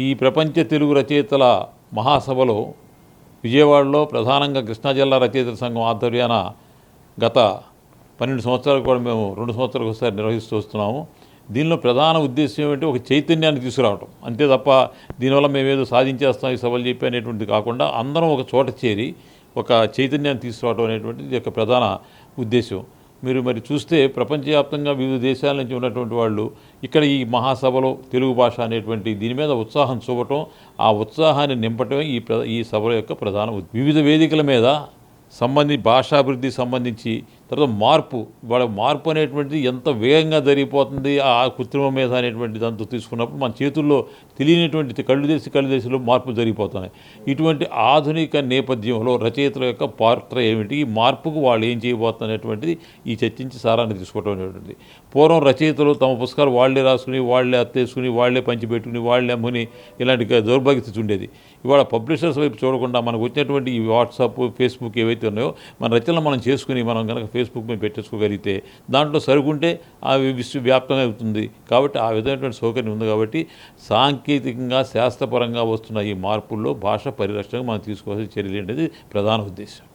ఈ ప్రపంచ తెలుగు రచయితల మహాసభలో విజయవాడలో ప్రధానంగా కృష్ణా జిల్లా రచయితల సంఘం ఆధ్వర్యాన గత 12 సంవత్సరాలు కూడా మేము 2 సంవత్సరాలకు ఒకసారి నిర్వహిస్తూ వస్తున్నాము. దీనిలో ప్రధాన ఉద్దేశం ఏమిటి, ఒక చైతన్యాన్ని తీసుకురావటం అంతే తప్ప దీనివల్ల మేమేదో సాధించేస్తాం ఈ సభలు చెప్పి అనేటువంటిది కాకుండా అందరం ఒక చోట చేరి ఒక చైతన్యాన్ని తీసుకురావడం అనేటువంటిది యొక్క ప్రధాన ఉద్దేశం. మీరు మరి చూస్తే ప్రపంచవ్యాప్తంగా వివిధ దేశాల నుంచి ఉన్నటువంటి వాళ్ళు ఇక్కడ ఈ మహాసభలో తెలుగు భాష అనేటువంటి దీని మీద ఉత్సాహం చూపటం, ఆ ఉత్సాహాన్ని నింపటమే ఈ సభల యొక్క ప్రధాన వివిధ వేదికల మీద భాషాభివృద్ధికి సంబంధించి తర్వాత మార్పు అనేటువంటిది ఎంత వేగంగా జరిగిపోతుంది ఆ కృత్రిమ మీద అనేటువంటి దాంతో తీసుకున్నప్పుడు మన చేతుల్లో తెలియనటువంటి కళ్ళు దేశంలో మార్పు జరిగిపోతున్నాయి. ఇటువంటి ఆధునిక నేపథ్యంలో రచయితల యొక్క పాత్ర ఏమిటి, ఈ మార్పుకు వాళ్ళు ఏం చేయబోతున్నటువంటిది ఈ చర్చించి సారాన్ని తీసుకోవడం అనేటువంటిది. పూర్వం రచయితలు తమ పుస్తకాలు వాళ్లే రాసుకుని, వాళ్లే అత్తేసుకుని, వాళ్లే పంచిపెట్టుకుని, వాళ్లే అమ్ముని ఇలాంటి దౌర్భాగ్యత ఉండేది. ఇవాళ పబ్లిషర్స్ వైపు చూడకుండా మనకు వచ్చినటువంటి ఈ వాట్సాప్, ఫేస్బుక్ ఏవైతే ఉన్నాయో మన రచనలు మనం చేసుకుని మనం కనుక ఫేస్బుక్ మీద పెట్టేసుకోగలిగితే దాంట్లో సరుకుంటే అవి విశ్వవ్యాప్తంగా అవుతుంది. కాబట్టి ఆ విధమైనటువంటి సౌకర్యం ఉంది. కాబట్టి సాంకేతికంగా శాస్త్రపరంగా వస్తున్న ఈ మార్పుల్లో భాష పరిరక్షణకు మనం తీసుకోవాల్సిన చర్యలు అనేది ప్రధాన ఉద్దేశం.